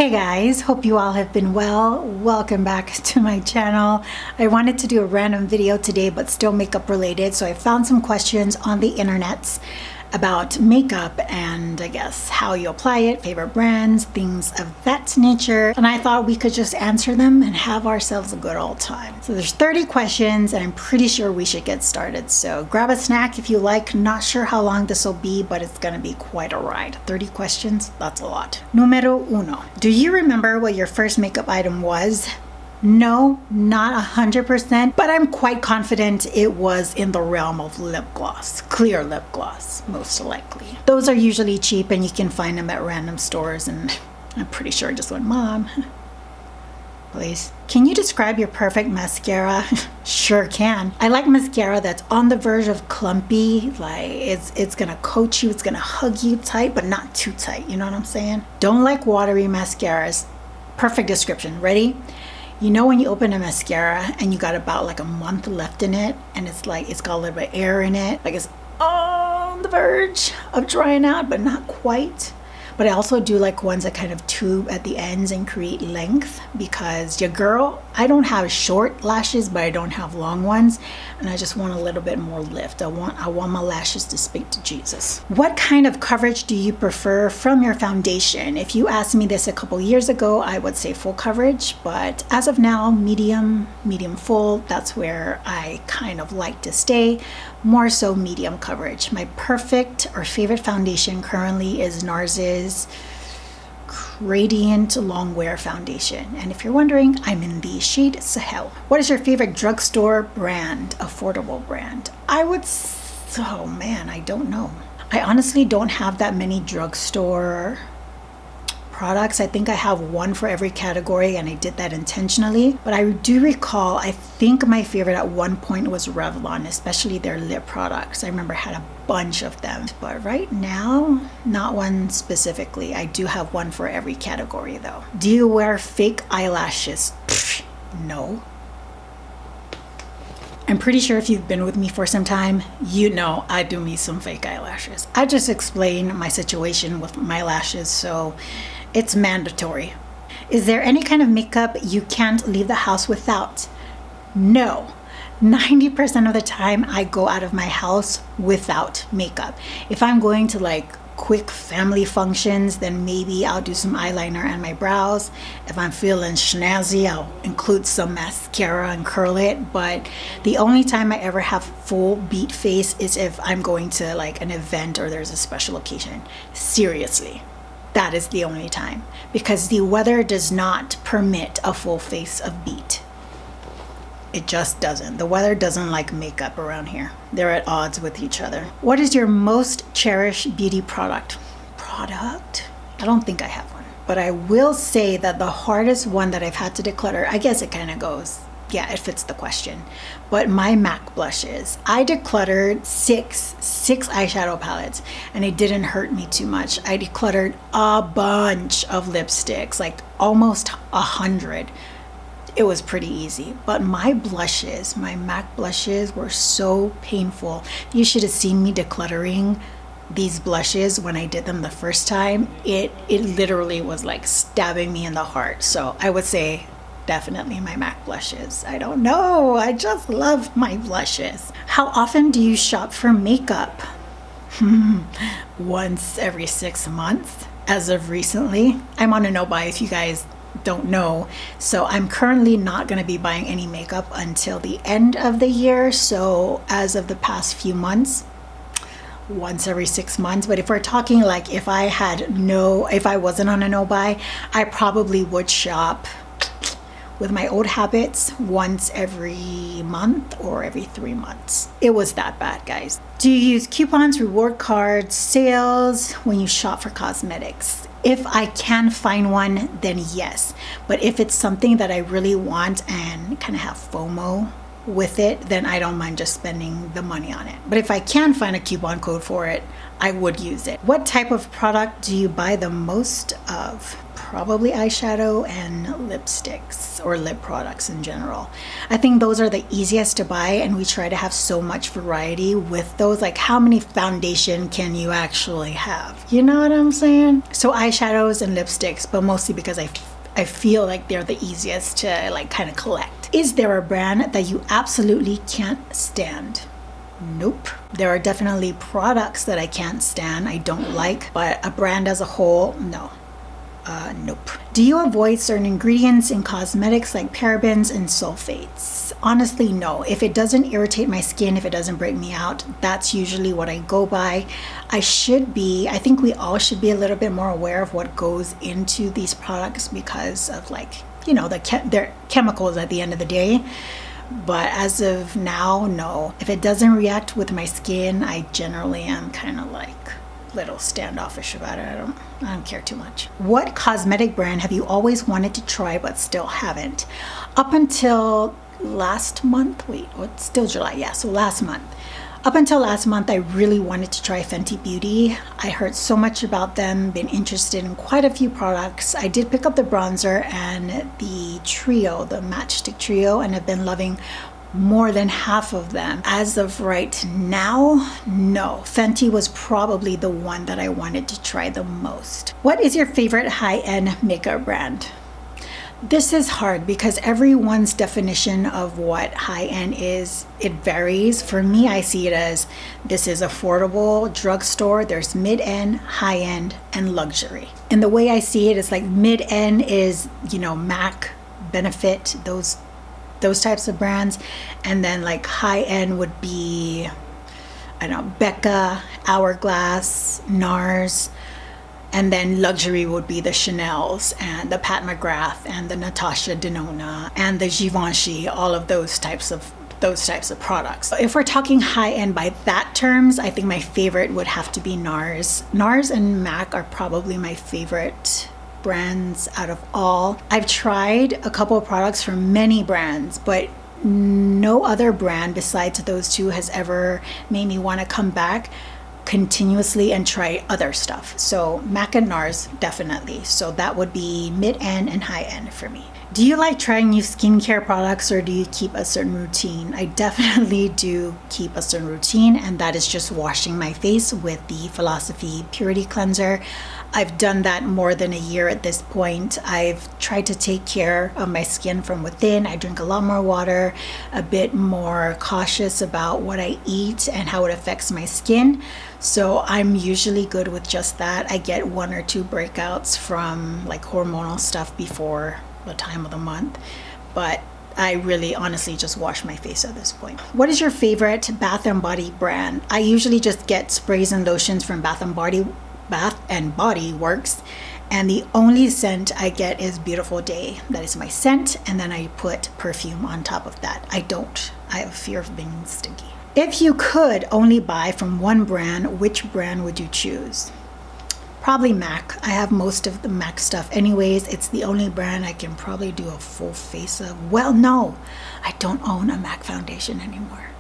Hey guys, hope you all have been well. Welcome back to my channel. I wanted to do a random video today, but still makeup related. So I found some questions on the internets about makeup and I guess how you apply it, favorite brands, things of that nature. And I thought we could just answer them and have ourselves a good old time. So there's 30 questions and I'm pretty sure we should get started. So grab a snack if you like. Not sure how long this will be, but it's gonna be quite a ride. 30 questions, that's a lot. Numero uno. Do you remember what your first makeup item was? No, not 100%, but I'm quite confident it was in the realm of lip gloss, clear lip gloss, most likely. Those are usually cheap and you can find them at random stores, and I'm pretty sure I just went, Mom, please. Can you describe your perfect mascara? Sure can. I like mascara that's on the verge of clumpy, like it's gonna coat you, it's gonna hug you tight, but not too tight, you know what I'm saying? Don't like watery mascaras. Perfect description, ready? You know when you open a mascara and you got about like a month left in it and it's like it's got a little bit of air in it, like it's on the verge of drying out but not quite. But I also do like ones that kind of tube at the ends and create length, because your girl, I don't have short lashes but I don't have long ones, and I just want a little bit more lift. I want my lashes to speak to Jesus. What kind of coverage do you prefer from your foundation? If you asked me this a couple years ago, I would say full coverage, but as of now, medium full, that's where I kind of like to stay. More so medium coverage. My perfect or favorite foundation currently is NARS's Radiant Longwear Foundation. And if you're wondering, I'm in the shade Sahel. What is your favorite drugstore brand, affordable brand? Oh man, I don't know. I honestly don't have that many drugstore products. I think I have one for every category and I did that intentionally. But I do recall, I think my favorite at one point was Revlon, especially their lip products. I remember I had a bunch of them. But right now, not one specifically. I do have one for every category though. Do you wear fake eyelashes? Pfft, no. I'm pretty sure if you've been with me for some time, you know I do me some fake eyelashes. I just explained my situation with my lashes, so it's mandatory. Is there any kind of makeup you can't leave the house without? No. 90% of the time I go out of my house without makeup. If I'm going to like quick family functions, then maybe I'll do some eyeliner and my brows. If I'm feeling snazzy, I'll include some mascara and curl it. But the only time I ever have full beat face is if I'm going to like an event or there's a special occasion. Seriously, that is the only time, because the weather does not permit a full face of beat. It just doesn't. The weather doesn't like makeup around here. They're at odds with each other. What is your most cherished beauty product? I don't think I have one. But I will say that the hardest one that I've had to declutter, I guess it kind of goes, yeah, it fits the question. But my MAC blushes. I decluttered six eyeshadow palettes and it didn't hurt me too much. I decluttered a bunch of lipsticks, like almost 100. It was pretty easy, but my blushes, my MAC blushes were so painful. You should have seen me decluttering these blushes when I did them the first time. It literally was like stabbing me in the heart. So I would say definitely my MAC blushes. I don't know, I just love my blushes. How often do you shop for makeup? Once every 6 months as of recently. I'm on a no-buy if you guys don't know, so I'm currently not going to be buying any makeup until the end of the year. So as of the past few months, once every 6 months. But if we're talking like if I wasn't on a no-buy, I probably would shop with my old habits once every month or every 3 months. It was that bad, guys. Do you use coupons, reward cards, sales when you shop for cosmetics? If I can find one, then yes. But if it's something that I really want and kind of have FOMO with it, then I don't mind just spending the money on it. But if I can find a coupon code for it, I would use it. What type of product do you buy the most of? probably eyeshadow and lipsticks or lip products in general. I think those are the easiest to buy, and we try to have so much variety with those. Like, how many foundation can you actually have? You know what I'm saying? So eyeshadows and lipsticks, but mostly because I feel like they're the easiest to like kind of collect. Is there a brand that you absolutely can't stand? Nope. There are definitely products that I can't stand, I don't like, but a brand as a whole, no. Nope. Do you avoid certain ingredients in cosmetics like parabens and sulfates? Honestly, no. If it doesn't irritate my skin, if it doesn't break me out, that's usually what I go by. I think we all should be a little bit more aware of what goes into these products because of, like, you know, they're chemicals at the end of the day. But as of now, no. If it doesn't react with my skin, I generally am kind of like little standoffish about it. I don't care too much. What cosmetic brand have you always wanted to try but still haven't? Up until last month, it's still July, yeah, so last month. Up until last month, I really wanted to try Fenty Beauty. I heard so much about them, been interested in quite a few products. I did pick up the bronzer and the trio, the matchstick trio, and have been loving more than half of them. As of right now, no. Fenty was probably the one that I wanted to try the most. What is your favorite high-end makeup brand? This is hard because everyone's definition of what high-end is, it varies. For me, I see it as this is affordable drugstore. There's mid-end, high-end, and luxury. And the way I see it is like mid-end is, you know, MAC, Benefit, those types of brands. And then like high-end would be, I don't know, Becca, Hourglass, NARS. And then luxury would be the Chanel's and the Pat McGrath and the Natasha Denona and the Givenchy, all of those types of products. If we're talking high-end by that terms, I think my favorite would have to be NARS. NARS and MAC are probably my favorite brands out of all. I've tried a couple of products from many brands, but no other brand besides those two has ever made me want to come back continuously and try other stuff. So MAC and NARS, definitely. So that would be mid-end and high-end for me. Do you like trying new skincare products, or do you keep a certain routine? I definitely do keep a certain routine, and that is just washing my face with the Philosophy Purity Cleanser. I've done that more than a year at this point. I've tried to take care of my skin from within. I drink a lot more water, a bit more cautious about what I eat and how it affects my skin. So I'm usually good with just that. I get 1 or 2 breakouts from like hormonal stuff before the time of the month, but I really honestly just wash my face at this point. What is your favorite Bath & Body brand? I usually just get sprays and lotions from Bath & Body Works, and the only scent I get is Beautiful Day. That is my scent, and then I put perfume on top of that. I have a fear of being stinky. If you could only buy from one brand, which brand would you choose? Probably MAC. I have most of the MAC stuff anyways. It's the only brand I can probably do a full face of. Well, no, I don't own a MAC foundation anymore.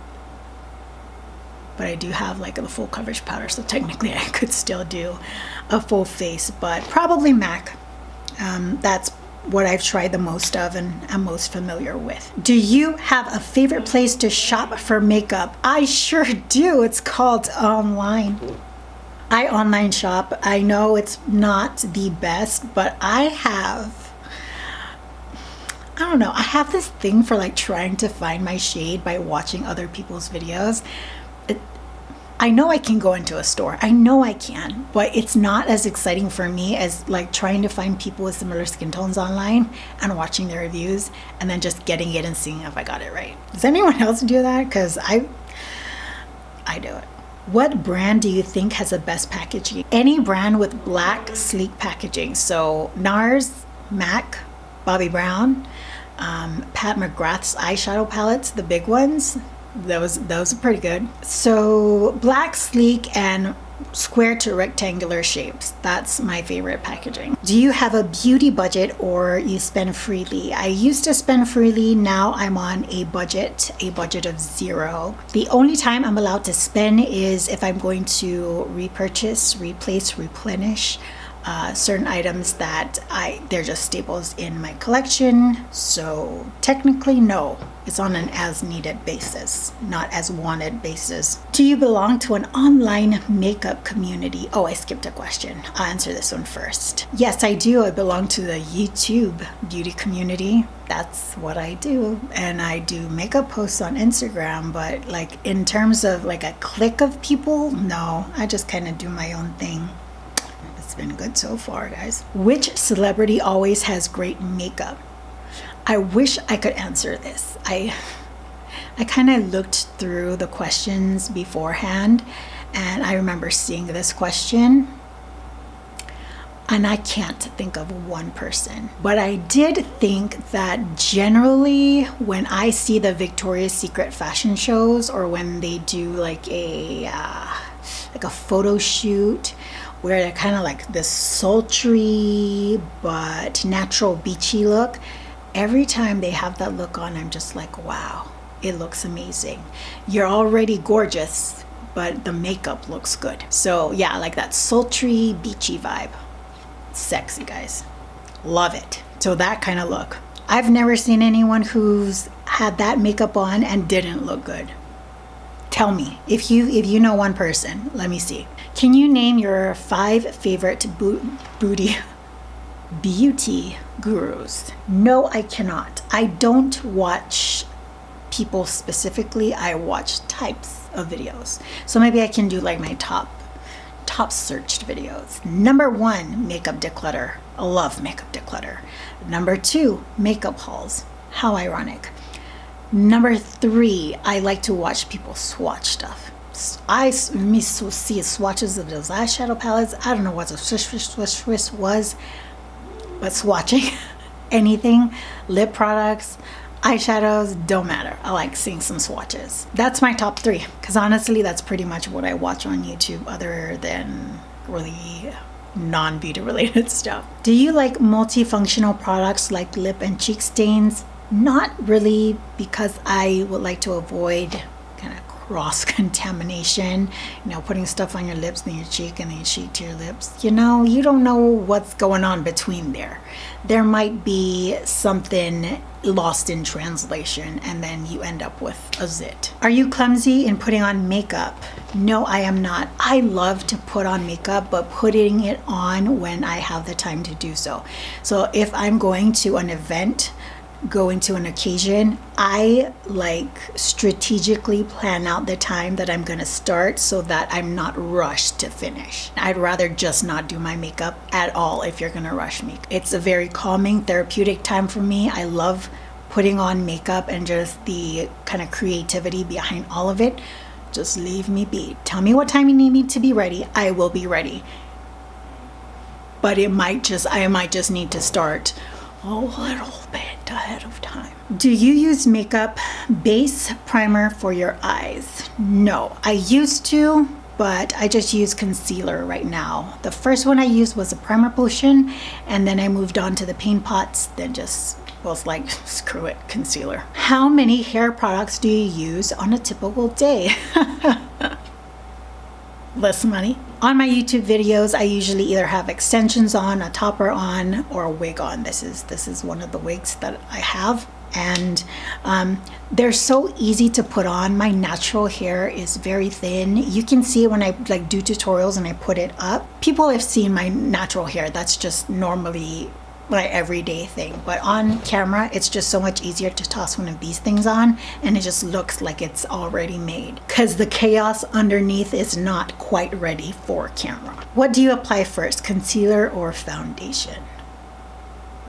But I do have like the full coverage powder, so technically I could still do a full face, but probably MAC. That's what I've tried the most of and am most familiar with. Do you have a favorite place to shop for makeup? I sure do. It's called online. I online shop. I know it's not the best, but I don't know, I have this thing for like trying to find my shade by watching other people's videos. I know I can go into a store. I know I can, but it's not as exciting for me as like trying to find people with similar skin tones online and watching their reviews and then just getting it and seeing if I got it right. Does anyone else do that? Because I do it. What brand do you think has the best packaging? Any brand with black, sleek packaging. So NARS, MAC, Bobbi Brown, Pat McGrath's eyeshadow palettes, the big ones. Those are pretty good. So black, sleek, and square to rectangular shapes. That's my favorite packaging. Do you have a beauty budget or you spend freely? I used to spend freely. Now I'm on a budget of 0. The only time I'm allowed to spend is if I'm going to repurchase, replace, replenish certain items that they're just staples in my collection. So technically, no, it's on an as needed basis, not as wanted basis. Do you belong to an online makeup community? Oh, I skipped a question. I'll answer this one first. Yes, I do. I belong to the YouTube beauty community. That's what I do. And I do makeup posts on Instagram, but like in terms of like a clique of people, no, I just kind of do my own thing. It's been good so far, guys. Which celebrity always has great makeup? I wish I could answer this. I kind of looked through the questions beforehand, and I remember seeing this question, and I can't think of one person. But I did think that generally when I see the Victoria's Secret fashion shows, or when they do like a photo shoot where they're kind of like this sultry but natural beachy look, every time they have that look on, I'm just like, wow, it looks amazing. You're already gorgeous, but the makeup looks good. So yeah, like that sultry beachy vibe. Sexy, guys. Love it. So that kind of look. I've never seen anyone who's had that makeup on and didn't look good. Tell me, if you know one person, let me see. Can you name your 5 favorite beauty gurus? No, I cannot. I don't watch people specifically. I watch types of videos. So maybe I can do like my top searched videos. Number 1, makeup declutter. I love makeup declutter. Number 2, makeup hauls. How ironic. Number 3, I like to watch people swatch stuff. I see swatches of those eyeshadow palettes. I don't know what the swish was, but swatching anything, lip products, eyeshadows, don't matter. I like seeing some swatches. That's my top 3, because honestly, that's pretty much what I watch on YouTube, other than really non-beauty related stuff. Do you like multifunctional products like lip and cheek stains? Not really, because I would like to avoid kind of cross contamination, putting stuff on your lips, then your cheek, and then your cheek to your lips. You don't know what's going on between there. There might be something lost in translation, and then you end up with a zit. Are you clumsy in putting on makeup? No, I am not. I love to put on makeup, but putting it on when I have the time to do so. So if I'm going to an event, going to an occasion, I like strategically plan out the time that I'm gonna start so that I'm not rushed to finish. I'd rather just not do my makeup at all if you're gonna rush me. It's a very calming, therapeutic time for me. I love putting on makeup and just the kind of creativity behind all of it. Just leave me be. Tell me what time you need me to be ready. I will be ready. But I might just need to start a little bit ahead of time. Do you use makeup base primer for your eyes? No, I used to, but I just use concealer right now. The first one I used was a primer potion, and then I moved on to the paint pots, then just was like, screw it, concealer. How many hair products do you use on a typical day? Less money. On my YouTube videos, I usually either have extensions on, a topper on, or a wig on. This is one of the wigs that I have, and they're so easy to put on. My natural hair is very thin. You can see it when I do tutorials and I put it up. People have seen my natural hair. That's just normally my everyday thing, but on camera it's just so much easier to toss one of these things on and it just looks like it's already made, because the chaos underneath is not quite ready for camera. What do you apply first, concealer or foundation?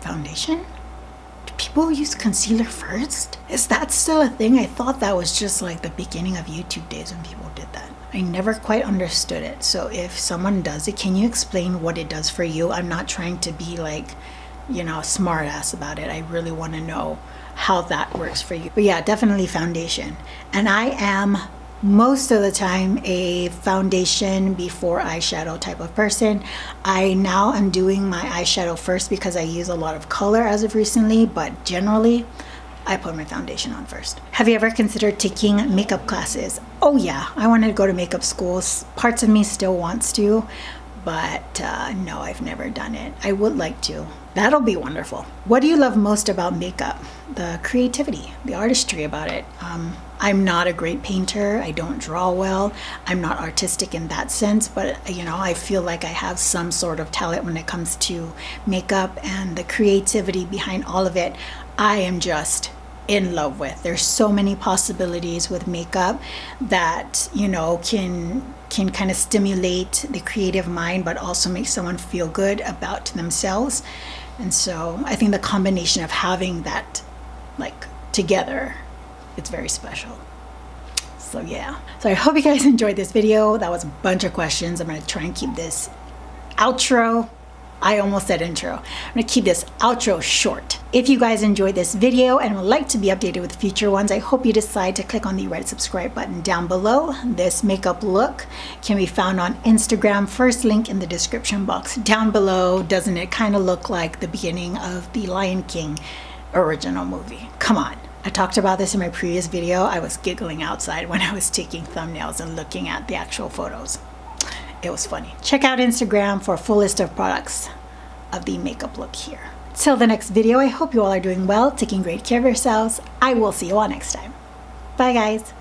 Foundation? Do people use concealer first? Is that still a thing? I thought that was just like the beginning of YouTube days when people did that. I never quite understood it. So if someone does it, can you explain what it does for you? I'm not trying to be like, smart ass about it. I really want to know how that works for you. But yeah, definitely foundation. And I am most of the time a foundation before eyeshadow type of person. I now am doing my eyeshadow first because I use a lot of color as of recently, but generally I put my foundation on first. Have you ever considered taking makeup classes? Oh yeah, I wanted to go to makeup schools. Parts of me still wants to, but no, I've never done it. I would like to. That'll be wonderful. What do you love most about makeup? The creativity, the artistry about it. I'm not a great painter. I don't draw well. I'm not artistic in that sense, but you know, I feel like I have some sort of talent when it comes to makeup, and the creativity behind all of it, I am just in love with. There's so many possibilities with makeup that, you know, can kind of stimulate the creative mind, but also make someone feel good about themselves. And so I think the combination of having that like together, it's very special. So yeah. So I hope you guys enjoyed this video. That was a bunch of questions. I'm gonna try and keep this outro. I almost said intro. I'm gonna keep this outro short. If you guys enjoyed this video and would like to be updated with future ones, I hope you decide to click on the red subscribe button down below. This makeup look can be found on Instagram. First link in the description box down below. Doesn't it kind of look like the beginning of the Lion King original movie? Come on. I talked about this in my previous video. I was giggling outside when I was taking thumbnails and looking at the actual photos. It was funny. Check out Instagram for a full list of products of the makeup look here. Till the next video, I hope you all are doing well, taking great care of yourselves. I will see you all next time. Bye guys.